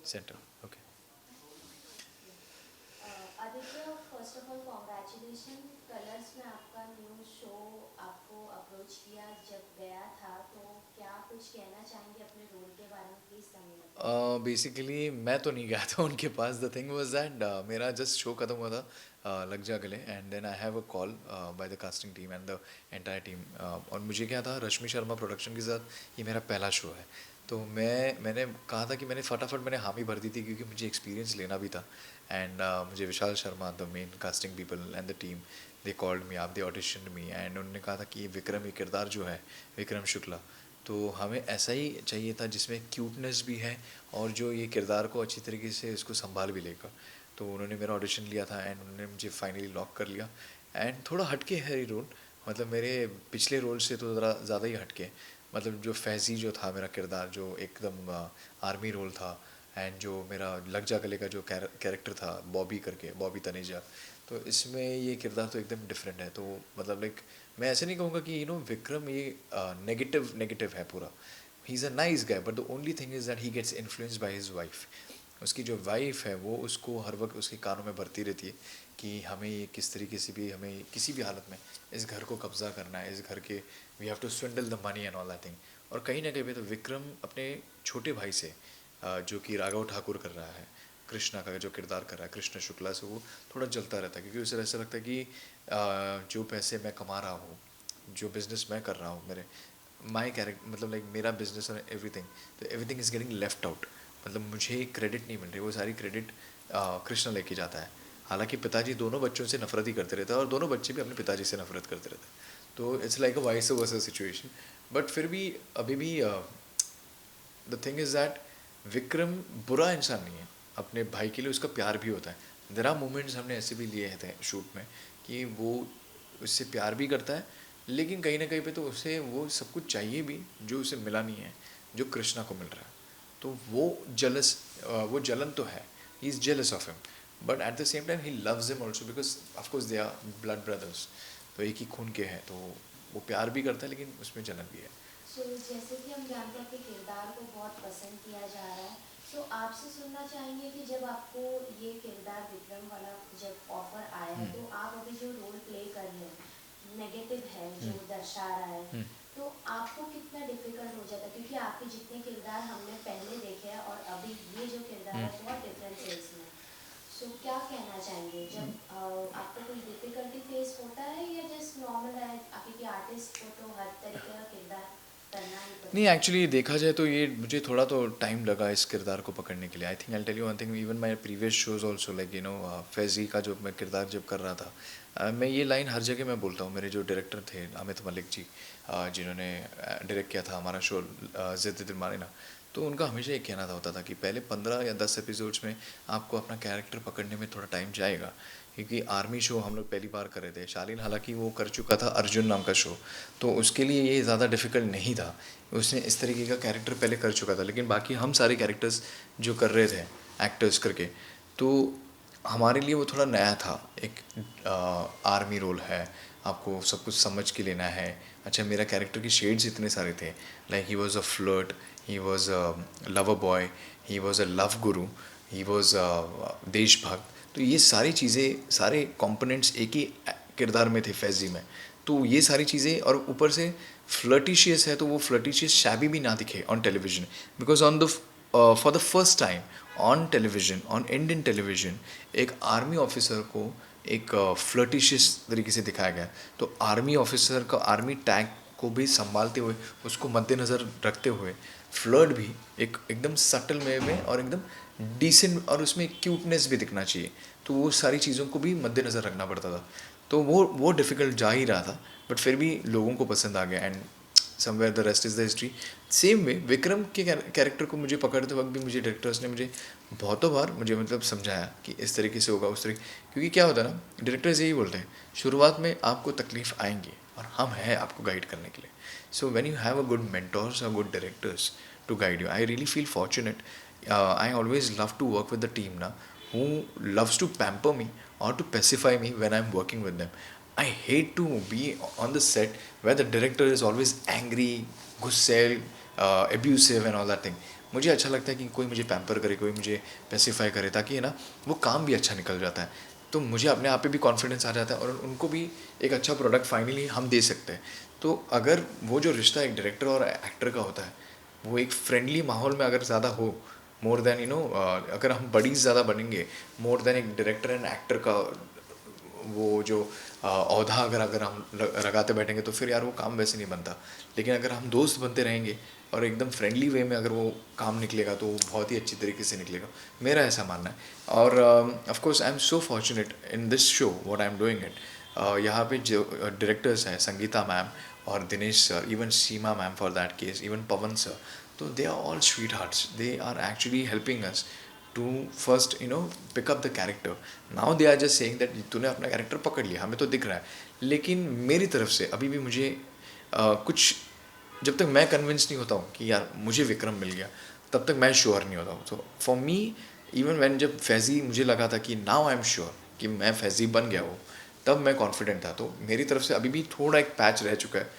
Centre okay. Aditya, first of all congratulation. Colours में आपका new show आपको अप्रोच किया जब गया था, तो क्या कुछ कहना चाहेंगे अपने रोल के बारे में? प्लीज़ हमें बताइए। बेसिकली मैं तो नहीं गया था उनके पास। द थिंग वाज दैट मेरा जस्ट शो खत्म हुआ था लग जा गले, and then I have a call by the casting team and the entire team. और मुझे क्या था, रश्मि शर्मा प्रोडक्शन के साथ ये मेरा पहला शो है। तो मैंने कहा था कि मैंने फटाफट मैंने हामी भर दी थी, क्योंकि मुझे एक्सपीरियंस लेना भी था। एंड मुझे Vishal Sharma, the main casting people and the team, they called me, आप दे ऑडिशन मी, एंड उन्होंने कहा था कि ये विक्रम, ये किरदार जो है विक्रम शुक्ला, तो हमें ऐसा ही चाहिए था जिसमें क्यूटनेस भी है और जो ये किरदार को अच्छी तरीके से इसको संभाल भी लेगा। तो उन्होंने मेरा ऑडिशन लिया था एंड उन्होंने मुझे फाइनली लॉक कर लिया। एंड थोड़ा हटके है ये रोल, मतलब मेरे पिछले रोल से तो ज़रा ज़्यादा ही हटके। मतलब जो फैज़ी जो था मेरा किरदार, जो एकदम आर्मी रोल था, एंड जो मेरा लग जा गले का जो कैरेक्टर था, बॉबी करके, बॉबी तनेजा, तो इसमें ये किरदार तो एकदम डिफरेंट है। तो मतलब लाइक मैं ऐसे नहीं कहूँगा कि विक्रम ये नेगेटिव नेगेटिव है पूरा। He is a nice guy, but the only thing is that he gets influenced by his wife. उसकी जो वाइफ है वो उसको हर वक्त उसके कानों में भरती रहती है कि हमें ये किस तरीके से भी, हमें किसी भी हालत में इस घर को कब्जा करना है, इस घर के we have to swindle the money and all that thing. और कहीं ना कहीं पे तो विक्रम अपने छोटे भाई से जो कि राघव ठाकुर कर रहा है, कृष्णा का जो किरदार कर रहा है कृष्ण शुक्ला से, वो थोड़ा जलता रहता है, क्योंकि उसे ऐसा लगता है कि जो पैसे मैं कमा रहा हूँ, जो बिज़नेस मैं कर रहा हूँ, मेरे माई कैरेक्टर, मतलब लाइक मेरा बिजनेस और एवरीथिंग, तो everything is getting left out. मतलब मुझे क्रेडिट नहीं मिल रही, वो सारी क्रेडिट कृष्णा लेके जाता है। हालांकि पिताजी दोनों बच्चों से नफरत ही करते रहते हैं और दोनों बच्चे भी अपने पिताजी से नफरत करते रहते हैं। तो it's like a vice versa situation. But फिर भी अभी भी the thing is that Vikram बुरा इंसान नहीं है, अपने भाई के लिए उसका प्यार भी होता है। देयर आर मोमेंट्स हमने ऐसे भी लिए थे शूट में कि वो उससे प्यार भी करता है, लेकिन कहीं ना कहीं पे तो उसे वो सब कुछ चाहिए भी जो उसे मिला नहीं है, जो कृष्णा को मिल रहा है। तो वो जलस, वो जलन तो है, he is jealous of him, but at the same time he loves him also, because of course they are blood brothers, तो एक ही खून के हैं। तो वो प्यार भी करता है, लेकिन उसमें जलन भी है। सो जैसे कि हम जानते हैं कि किरदार को बहुत पसंद किया जा रहा है, तो आपसे सुनना चाहेंगे कि जब आपको ये किरदार विक्रम वाला जब ऑफर आया है, तो आप अभी जो रोल प्ले कर रहे हैं नेगेटिव है जो दर्शा रहा है, तो आपको कितना डिफिकल्ट हो जाता है? क्योंकि आपके जितने किरदार हमने पहले देखे हैं और अभी ये जो किरदार है बहुत डिफरेंस है इसमें। सो क्या कहना चाहेंगे जब आपको कोई डिफिकल्टी फेस होता है, या जस्ट नॉर्मल है? क्योंकि आर्टिस्ट को तो हर तरीके का किरदार करना ही नहीं, पड़ता है। एक्चुअली देखा जाए तो ये मुझे थोड़ा तो टाइम लगा इस किरदार को पकड़ने के लिए। I think I tell you one thing, even my previous shows also, like Faizi का जो मैं किरदार जब कर रहा था, मैं ये लाइन हर जगह मैं बोलता हूँ। मेरे जो डायरेक्टर थे अमित मलिक जी, जिन्होंने डायरेक्ट किया था हमारा शो जिद दिल माने ना, तो उनका हमेशा एक कहना था होता था कि पहले 15 या 10 एपिसोड्स में आपको अपना कैरेक्टर पकड़ने में थोड़ा टाइम जाएगा, क्योंकि आर्मी शो हम लोग पहली बार कर रहे थे। शालीन हालांकि वो कर चुका था अर्जुन नाम का शो, तो उसके लिए ये ज़्यादा डिफ़िकल्ट नहीं था, उसने इस तरीके का कैरेक्टर पहले कर चुका था। लेकिन बाकी हम सारे कैरेक्टर्स जो कर रहे थे एक्टर्स करके, तो हमारे लिए वो थोड़ा नया था। एक आर्मी रोल है, आपको सब कुछ समझ के लेना है। अच्छा, मेरा कैरेक्टर की शेड्स इतने सारे थे, like he was a flirt, he was a lover boy, he was a love Guru, he was देशभक्त। तो ये सारी चीज़ें, सारे कंपोनेंट्स एक ही किरदार में थे फैजी में। तो ये सारी चीज़ें, और ऊपर से फ्लर्टिशियस है, तो वो फ्लर्टिशियस शैबी भी ना दिखे on television, because on the for the first time on television, on Indian television, एक आर्मी ऑफिसर को एक फ्लर्टिशियस तरीके से दिखाया गया। तो आर्मी ऑफिसर का आर्मी टैग को भी संभालते हुए, उसको मद्देनज़र रखते हुए, फ्लर्ट भी एक एकदम सटल वे में और एकदम डिसेंट, और उसमें क्यूटनेस भी दिखना चाहिए। तो वो सारी चीज़ों को भी मद्देनज़र रखना पड़ता था। तो वो डिफ़िकल्ट जा ही रहा था, बट फिर भी लोगों को पसंद आ गया, and somewhere the rest is the history. Same way Vikram के कैरेक्टर को मुझे पकड़ते वक्त भी मुझे डायरेक्टर्स ने मुझे बहुतों बार मुझे मतलब समझाया कि इस तरीके से होगा, उस तरीके, क्योंकि क्या होता है ना, डायरेक्टर्स यही बोलते हैं शुरुआत में आपको तकलीफ आएंगी और हम हैं आपको गाइड करने के लिए। So when you have a good mentors और good directors to guide you, I really feel fortunate. I always love to work with the team now, who loves to pamper me or to pacify me when I'm working with them. I hate to be on the set where the director is always angry, gussel, abusive and all that thing. मुझे अच्छा लगता है कि कोई मुझे pamper करे, कोई मुझे पेसिफाई करे, ताकि है ना वो काम भी अच्छा निकल जाता है, तो मुझे अपने आप पे भी कॉन्फिडेंस आ जाता है और उनको भी एक अच्छा प्रोडक्ट फाइनली हम दे सकते हैं। तो अगर वो जो रिश्ता एक डायरेक्टर और एक्टर का होता है, वो एक फ्रेंडली माहौल में अगर ज़्यादा हो, मोर देन अगर हम बडीज़ ज़्यादा बनेंगे, मोर देन एक डायरेक्टर एंड एक्टर का वो जो औहदा अगर अगर हम लगाते बैठेंगे, तो फिर यार वो काम वैसे नहीं बनता। लेकिन अगर हम दोस्त बनते रहेंगे और एकदम फ्रेंडली वे में अगर वो काम निकलेगा, तो वो बहुत ही अच्छी तरीके से निकलेगा, मेरा ऐसा मानना है। और of course I am so fortunate in this show what I am doing it. यहाँ पे जो डायरेक्टर्स हैं, संगीता मैम और Dinesh sir, even Seema ma'am for that case, even Pawan sir, तो they are all sweethearts, they are actually helping us to first pick up the character. Now they are just saying that तूने अपना character पकड़ लिया, हमें तो दिख रहा है, लेकिन मेरी तरफ से अभी भी मुझे कुछ, जब तक मैं कन्विंस नहीं होता हूँ कि यार मुझे विक्रम मिल गया, तब तक मैं श्योर नहीं होता हूँ। तो फॉर मी, इवन व्हेन जब फैज़ी मुझे लगा था कि नाउ आई एम श्योर कि मैं फैज़ी बन गया हूँ, तब मैं कॉन्फिडेंट था। तो मेरी तरफ से अभी भी थोड़ा एक पैच रह चुका है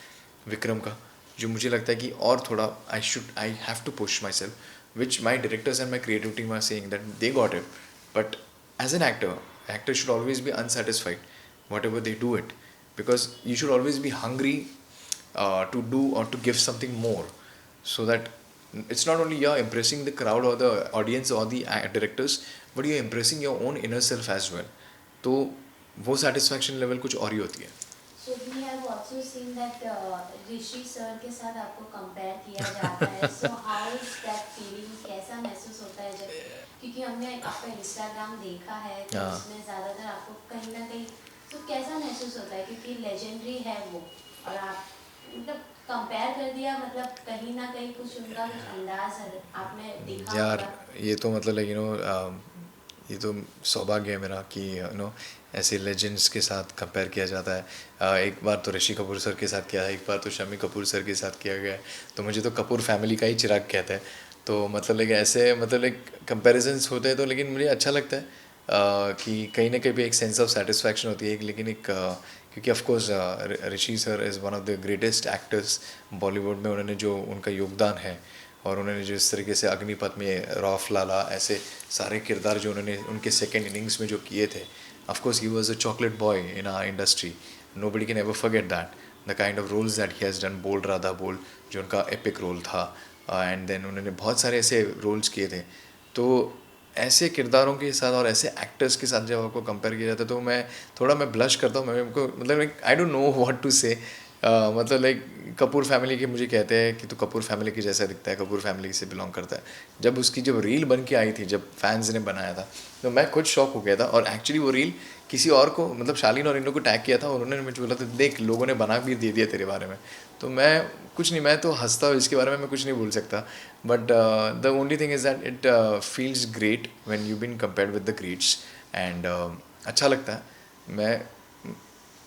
विक्रम का, जो मुझे लगता है कि और थोड़ा I have to push my self, which my directors and my creative team are saying that they got it. But as an actor should always be unsatisfied whatever they do it, because you should always be hungry to do or to give something more, so that it's not only you're impressing the crowd or the audience or the directors, but you're impressing your own inner self as well. तो वो satisfaction level कुछ और ही होती है। So we have also seen that Rishi sir के साथ आपको compare किया जाता है. So how is that feeling? कैसा महसूस होता है जब, क्योंकि हमने आपका इंस्टाग्राम देखा है तो हाँ। उसमें ज़्यादातर आपको कहीं ना कहीं, तो कैसा महसूस होता है क्योंकि लेजेंडरी है वो, और आप मतलब कंपेयर कर दिया, मतलब कहीं ना कहीं कुछ उनका कुछ अंदाज है आपने देखा यार होगा. ये तो मतलब ये तो सौभाग्य है मेरा कि ऐसे लेजेंड्स के साथ कंपेयर किया जाता है। एक बार तो ऋषि कपूर सर के साथ किया है, एक बार तो शम्मी कपूर सर के साथ किया गया है। तो मुझे तो कपूर फैमिली का ही चिराग कहते हैं। तो मतलब ऐसे मतलब कंपैरिजन्स होते हैं, तो लेकिन मुझे अच्छा लगता है कि कहीं ना कहीं भी एक सेंस ऑफ सेटिस्फैक्शन होती है। लेकिन क्योंकि of course Rishi sir is one of the greatest actors Bollywood में। उन्होंने जो उनका योगदान है, और उन्होंने जिस तरीके से अग्निपथ में, रौफ लाला, ऐसे सारे किरदार जो उन्होंने उनके सेकेंड इनिंग्स में जो किए थे, of course he was a chocolate boy in our industry. Nobody can ever forget that the kind of roles that he has done. Bol Radha Bol जो उनका एपिक रोल था, एंड देन उन्होंने बहुत सारे ऐसे रोल्स किए थे। तो ऐसे किरदारों के साथ और ऐसे एक्टर्स के साथ जब आपको कंपेयर किया जाता है, तो मैं ब्लश करता हूँ। मैं मतलब I don't know what to say. मतलब कपूर फैमिली के मुझे कहते हैं कि तू कपूर फैमिली की जैसा दिखता है, कपूर फैमिली से बिलोंग करता है। जब रील बन के आई थी, जब फैंस ने बनाया था, तो मैं खुद शॉक हो गया था। और एक्चुअली वो रील किसी और को, मतलब शालीन और इन लोगों को टैग किया था, और उन्होंने मुझे बोला था देख लोगों ने बना भी दे दिया तेरे बारे में। तो मैं कुछ नहीं, मैं तो हंसता हूँ इसके बारे में, मैं कुछ नहीं बोल सकता। But the only thing is that it feels great when you been compared with the greats, and अच्छा लगता है। मैं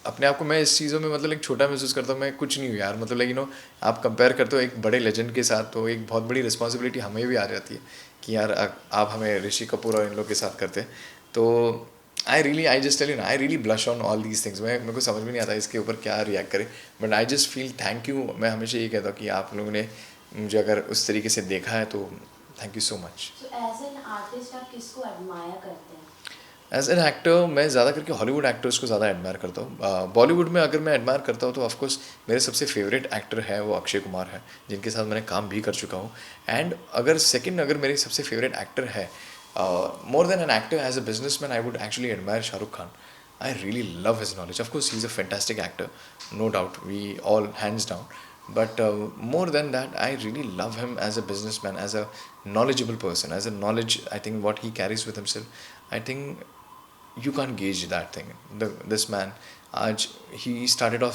अपने आप को मैं इस चीज़ों में मतलब छोटा महसूस करता हूँ। मैं कुछ नहीं हूँ यार, मतलब आप कंपेयर करते हो एक बड़े लेजेंड के साथ, तो एक बहुत बड़ी रिस्पॉन्सिबिलिटी हमें भी आ जाती है कि यार आप हमें ऋषि कपूर और इन लोग के साथ करते हैं। तो आई जस्ट टेल यू ना, I really blush on all these things. मेरे को समझ में नहीं आता इसके ऊपर क्या रिएक्ट करे, but I just feel thank you. मैं हमेशा ये कहता हूँ कि आप लोगों ने मुझे अगर उस तरीके से देखा है, तो thank you so much. So as an artist आप किसको admire करते हैं? एज एन एक्टर मैं ज़्यादा करके हॉलीवुड एक्टर्स को ज़्यादा एडमायर करता हूँ। बॉलीवुड में अगर मैं एडमायर करता हूँ, तो ऑफकोर्स मेरे सबसे फेवरेट एक्टर है वो अक्षय कुमार है, जिनके साथ मैंने काम भी कर चुका हूँ। एंड अगर मेरे सबसे फेवरेट एक्टर है, more than an actor, as a business man, I would actually admire Shahrukh Khan. I really love his knowledge. Of course he is a fantastic actor, no doubt, we all hands down. But more than that, I really love him as a businessman, as a knowledgeable person, as a knowledge. I think what he carries with himself, I think you can't gauge that thing. This man, आज he started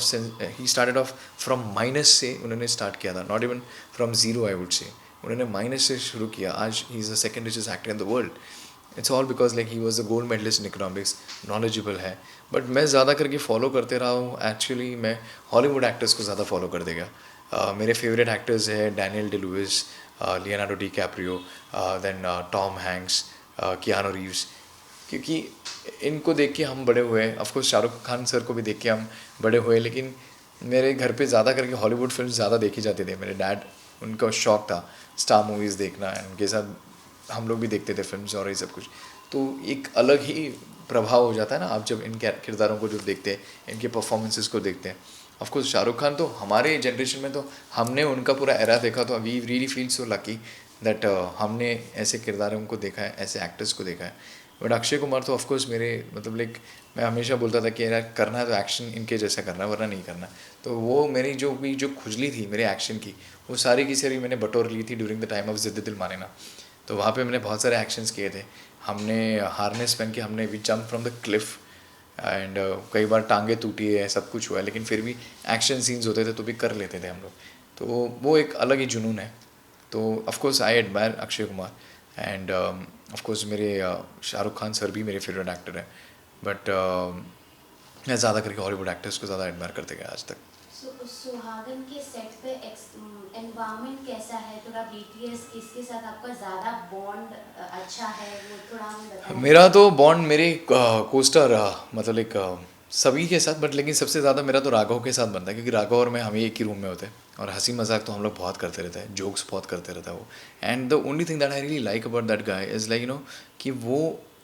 off from minus से उन्होंने start किया था, not even from zero I would say. उन्होंने minus से शुरू किया, आज he is the second richest actor in the world. It's all because he was a gold medalist in economics, knowledgeable है। बट मैं ज़्यादा करके फॉलो करते रहा हूँ, एक्चुअली मैं हॉलीवुड एक्टर्स को ज़्यादा फॉलो कर देगा। मेरे फेवरेट एक्टर्स हैं Daniel Day Lewis, Leonardo DiCaprio, then Tom Hanks, Keanu Reeves, क्योंकि इनको देख के हम बड़े हुए। ऑफकोर्स शाहरुख खान सर को भी देख के हम बड़े हुए, लेकिन मेरे घर पे ज़्यादा करके हॉलीवुड फिल्म ज़्यादा देखी जाती थी। मेरे डैड, उनका शौक था स्टार मूवीज़ देखना, एंड उनके साथ हम लोग भी देखते थे फिल्म्स और ये सब कुछ, तो एक अलग ही प्रभाव हो जाता है ना आप जब इन किरदारों को जो देखते हैं, इनके परफॉर्मेंसेस को देखते हैं. ऑफ कोर्स शाहरुख खान तो हमारे जनरेशन में तो हमने उनका पूरा एरा देखा, तो we really feel so lucky that हमने ऐसे किरदारों को देखा है, ऐसे एक्टर्स को देखा है. बट अक्षय कुमार तो ऑफ कोर्स मेरे मतलब लाइक मैं हमेशा बोलता था कि यार करना है तो एक्शन इनके जैसा करना है, वरना नहीं करना. तो वो मेरी जो खुजली थी मेरे एक्शन की, वो सारी की सारी मैंने बटोर ली थी ड्यूरिंग द टाइम ऑफ जिद्द दिल मानेना. तो वहाँ पे मैंने बहुत सारे एक्शंस किए थे. हमने हार्नेस पहन के हमने we jump from the cliff, and कई बार टांगे टूटी है, सब कुछ हुआ है, लेकिन फिर भी एक्शन सीन्स होते थे तो भी कर लेते थे हम लोग. तो वो एक अलग ही जुनून है. तो of course I admire Akshay Kumar, end of course मेरे शाहरुख खान सर भी मेरे फेवरेट एक्टर है. बट मैं ज़्यादा करके हॉलीवुड एक्टर्स को ज़्यादा एडमायर करते गया आज तक. सुहागन के सेट पे एनवायरनमेंट कैसा है, थोड़ा बीटीएस किसके साथ आपका ज़्यादा बॉन्ड अच्छा है, वो थोड़ा हमें बताएं. मेरा तो बॉन्ड मेरे कोस्टर मतलब एक सभी के साथ, बट लेकिन सबसे ज़्यादा मेरा तो राघव के साथ बनता है, क्योंकि राघव और मैं हम ही एक ही रूम में होते हैं, और हंसी मजाक तो हम लोग बहुत करते रहते हैं, जोक्स बहुत करते रहता है वो. And the only thing that I really like about that guy is like कि वो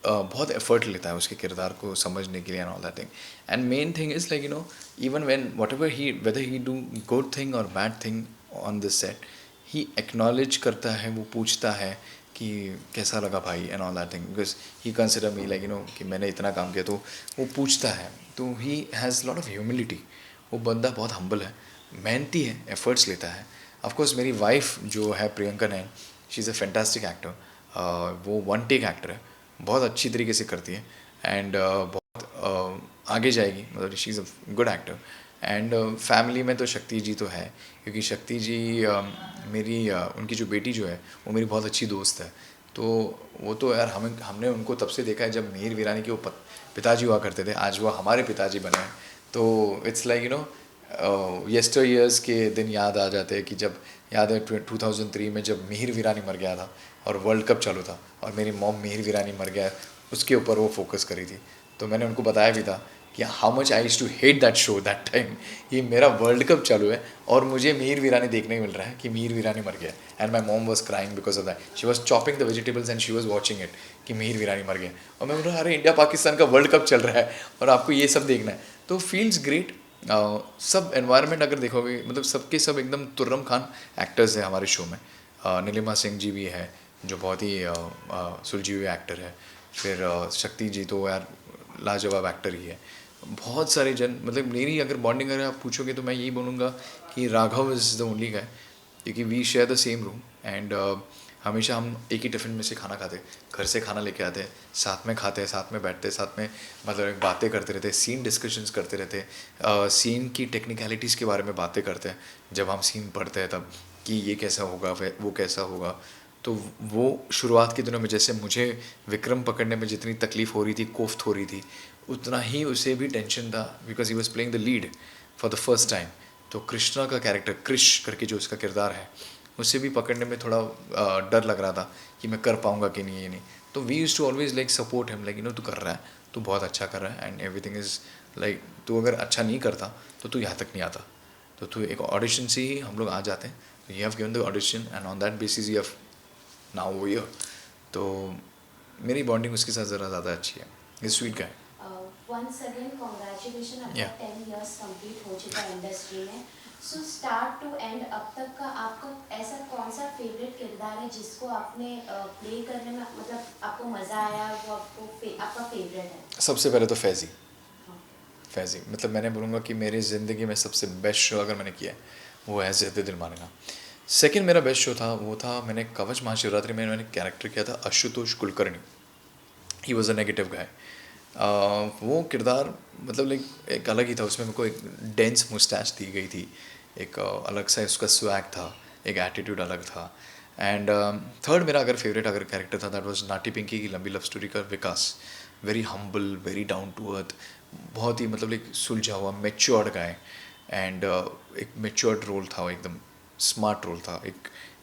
बहुत एफर्ट लेता है उसके किरदार को समझने के लिए and all that thing. And main thing is like even when whatever he whether he do good thing or bad thing on this set, he acknowledge करता है, वो पूछता है कि कैसा लगा भाई and all that thing, because he consider me like कि मैंने इतना काम किया, तो वो पूछता है. तो he has lot of humility. वो बंदा बहुत हम्बल है, मेहनती है, एफर्ट्स लेता है. ऑफकोर्स मेरी वाइफ जो है Priyanka Nain, she is a fantastic actor. वो वन टेक एक्टर है, बहुत अच्छी तरीके से करती है, एंड आगे जाएगी, मतलब she is a good actor. And family में तो शक्ति जी तो है, क्योंकि शक्ति जी मेरी उनकी जो बेटी जो है वो मेरी बहुत अच्छी दोस्त है. तो वो तो यार हमने उनको तब से देखा है जब मिहिर वीरानी के वो पिताजी हुआ करते थे, आज वो हमारे पिताजी बने हैं. तो इट्स लाइक येस्टर ईयर्स के दिन याद आ जाते हैं, कि जब याद है 2003 में जब मिहिर वीरानी मर गया था और वर्ल्ड कप चालू था, और मेरी मॉम मिहिर वीरानी मर गया, उसके ऊपर वो फोकस करी थी. तो मैंने उनको बताया भी था कि how much I used to hate that show that time. ये मेरा वर्ल्ड कप चालू है और मुझे मिहिर वीरानी देखने मिल रहा है कि मिहिर वीरानी मर गया, and my mom was crying because of that. She was chopping the vegetables and she was watching it कि मिहिर वीरानी मर गया. और मैं बोल रहा अरे इंडिया पाकिस्तान का वर्ल्ड कप चल रहा है और आपको ये सब देखना है. तो फील्स ग्रेट. सब एनवायरनमेंट अगर देखोगे, मतलब सबके सब एकदम तुर्रम खान एक्टर्स हैं हमारे शो में. नीलिमा सिंह जी भी है जो बहुत ही सुलझी हुई एक्टर है. फिर शक्ति जी तो यार लाजवाब एक्टर ही है. बहुत सारे जन, मतलब मेरी अगर बॉन्डिंग अगर आप पूछोगे तो मैं यही बोलूँगा कि Raghav is the only guy, क्योंकि we share the same room, and हमेशा हम एक ही टिफ़िन में से खाना खाते, घर से खाना लेके आते हैं, साथ में खाते हैं, साथ में बैठते हैं, साथ में मतलब बातें करते रहते हैं, सीन डिस्कशंस करते रहते हैं, सीन की टेक्निकलिटीज़ के बारे में बातें करते हैं जब हम सीन पढ़ते हैं तब, कि ये कैसा होगा, वो कैसा होगा. तो वो शुरुआत के दिनों में जैसे मुझे विक्रम पकड़ने में जितनी तकलीफ़ हो रही थी, कोफ्त हो रही थी, उतना ही उसे भी टेंशन था, because he was playing the lead for the first time. तो कृष्णा का कैरेक्टर, क्रिश करके जो उसका किरदार है, उसे भी पकड़ने में थोड़ा डर लग रहा था कि मैं कर पाऊँगा कि नहीं, ये नहीं. तो we use to always like support him, like तू कर रहा है, तू बहुत अच्छा कर रहा है, एंड एवरीथिंग इज़ लाइक तू अगर अच्छा नहीं करता तो तू यहाँ तक नहीं आता. तो तू एक ऑडिशन से ही हम लोग आ जाते हैं. तो you have given the audition and on that basis you have now वो ईयर. तो मेरी बॉन्डिंग उसके साथ ज़रा ज़्यादा अच्छी है. ये sweet guy. Once again congratulation, आपका Yeah. 10 इयर्स कंप्लीट हो चुका है इंडस्ट्री में. सो स्टार्ट टू एंड अब तक का आपका ऐसा कौन सा फेवरेट किरदार है जिसको आपने प्ले करने में मतलब आपको मज़ा आया, वो आपका फेवरेट है? सबसे पहले तो फैज़ी. हाँ. फैज़ी मतलब मैंने बोलूँगा कि मेरी ज़िंदगी में सबसे बेस्ट शो अगर मैंने किया है वो है ज़िद्द दिल मानेगा. सेकंड मेरा बेस्ट शो था वो था, मैंने कवच महाशिवरात्रि में मैंने कैरेक्टर किया था Ashutosh Kulkarni. He was a negative guy. वो किरदार मतलब लाइक एक अलग ही था. उसमें मेरे को एक डेंस मुस्टैच दी गई थी, एक अलग सा उसका स्वैग था, एक एटीट्यूड अलग था. एंड थर्ड मेरा अगर फेवरेट अगर कैरेक्टर था दैट वाज नाटी पिंकी की लंबी लव स्टोरी का Vikas. Very humble, very down to earth, बहुत ही मतलब एक सुलझा हुआ मेच्योर्ड गाय. एंड एक मेच्योर्ड रोल था वो, एकदम स्मार्ट रोल था,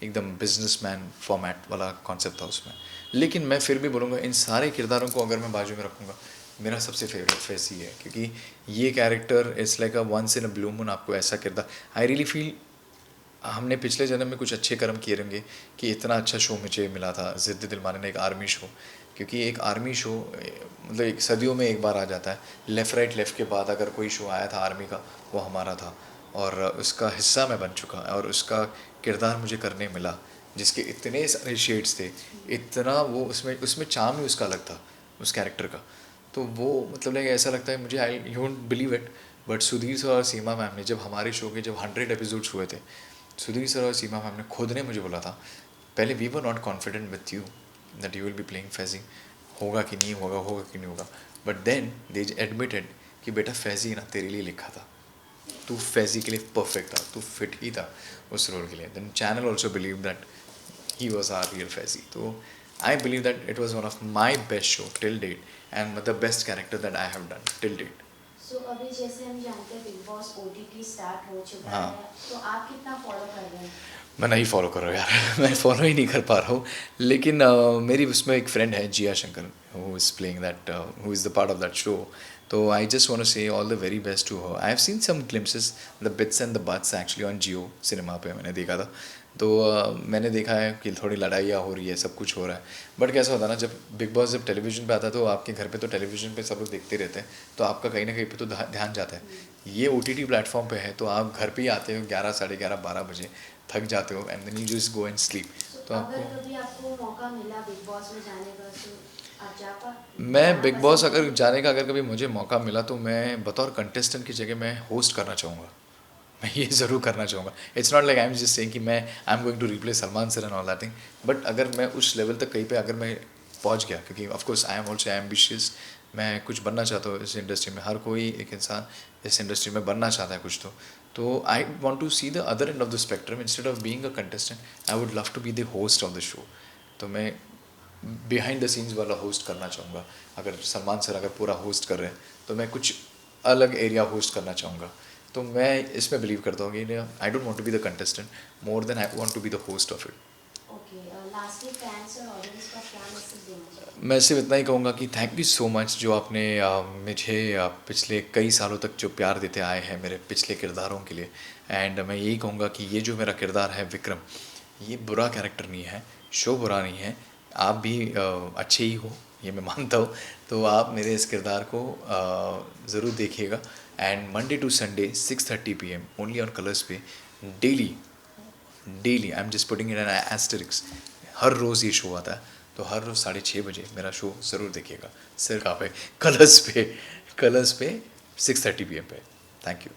एकदम बिजनेसमैन फॉर्मेट वाला कॉन्सेप्ट था उसमें. लेकिन मैं फिर भी बोलूँगा इन सारे किरदारों को अगर मैं बाजू में रखूँगा, मेरा सबसे फेवरेट फैज़ी है, क्योंकि ये character it's like a once in a blue moon. आपको ऐसा किरदार, आई रियली फील हमने पिछले जन्म में कुछ अच्छे कर्म किए रहेंगे कि इतना अच्छा शो मुझे मिला था ज़िद्द दिलमाने ने, एक आर्मी शो। क्योंकि एक आर्मी शो मतलब एक सदियों में एक बार आ जाता है। लेफ़्ट राइट लेफ़्ट के बाद अगर कोई शो आया था आर्मी का, वो हमारा था और उसका हिस्सा मैं बन चुका और उसका किरदार मुझे करने मिला, जिसके इतने सारे शेड्स थे, इतना वो उसमें उसमें चार्म ही उसका अलग था उस कैरेक्टर का। तो वो मतलब लाइक ऐसा लगता है मुझे, I you won't believe it, but Sudhir sir और सीमा मैम ने जब हमारे शो के जब 100 एपिसोड्स हुए थे, सुधीर सर और सीमा मैम ने खुद ने मुझे बोला था, पहले we were not confident with you that you will be playing Faizi, होगा कि नहीं होगा, होगा कि नहीं होगा, बट देन दे एडमिटेड कि बेटा फैजी ना तेरे लिए लिखा था, तू फैजी के लिए परफेक्ट था, तू फिट ही था उस रोल के लिए। Then channel also believe that he was our real Fezzi. So I believe that it was one of my best show till date and the best character that I have done till date. सो अभी जैसे हम जानते हैं big boss OTT start हो चुका हाँ। है, तो आप कितना फॉलो कर रहे हैं? मैं नहीं फॉलो कर रहा हूँ यार मैं फॉलो ही नहीं कर पा रहा हूँ। लेकिन मेरी उसमें एक फ्रेंड है Jiya Shankar, who is playing that, who is the part of that show. तो I just want to say all the very best to her. I have seen some glimpses, the bits and the butts actually on Jio Cinema पे मैंने देखा था। तो मैंने देखा है कि थोड़ी लड़ाइयाँ हो रही है, सब कुछ हो रहा है। बट कैसा होता है ना, जब बिग बॉस जब टेलीविज़न पे आता है तो आपके घर पे तो टेलीविज़न पे सब लोग देखते रहते हैं, तो आपका कहीं ना कहीं पे तो ध्यान जाता है। ये OTT प्लेटफॉर्म पे है तो आप घर पे ही आते हो 11 साढ़े 11 12 बजे, थक जाते हो and then you just go and sleep. So तो अगर आपको, कभी आपको मौका मिला बिग बॉस में जाने का, तो आप मैं जाना बिग बॉस पसंद अगर करेंगे? जाने का अगर कभी मुझे मौका मिला तो मैं बतौर कंटेस्टेंट की जगह मैं होस्ट करना चाहूँगा। मैं ये ज़रूर करना चाहूँगा। It's not like I am just saying कि मैं I am going to replace Salman sir and all that thing, but अगर मैं उस लेवल तक कहीं पे अगर मैं पहुँच गया, क्योंकि of course I am also ambitious, मैं कुछ बनना चाहता हूँ इस इंडस्ट्री में। हर कोई एक इंसान इस इंडस्ट्री में बनना चाहता है कुछ तो I want to see the other end of the spectrum instead of being a contestant. I would love to be the host of the show. तो मैं बिहाइंड द सीन्स वाला होस्ट करना चाहूँगा। अगर सलमान सर अगर पूरा होस्ट कर रहे हैं तो मैं कुछ अलग एरिया होस्ट करना चाहूँगा। तो मैं इसमें बिलीव करता हूँ कि I don't want to be the contestant more than I want to be the host of it. Okay, lastly fans और ऑडियंस का क्या मैसेज देना चाहिए? मैं सिर्फ इतना ही कहूँगा कि थैंक यू सो मच जो आपने मुझे पिछले कई सालों तक जो प्यार देते आए हैं मेरे पिछले किरदारों के लिए। एंड मैं यही कहूँगा कि ये जो मेरा किरदार है विक्रम, ये बुरा कैरेक्टर नहीं है, शो बुरा नहीं है, आप भी अच्छे ही हो ये मैं मानता हूँ। तो आप मेरे इस किरदार को ज़रूर देखिएगा। And Monday to Sunday 6:30 PM only on Colors पे, daily daily I am just putting in an asterisks, हर रोज़ ये शो आता है। तो हर रोज़ 6:30 बजे मेरा शो ज़रूर देखिएगा, सिर्फ आप कलर्स पे 6:30 PM पे। Thank you.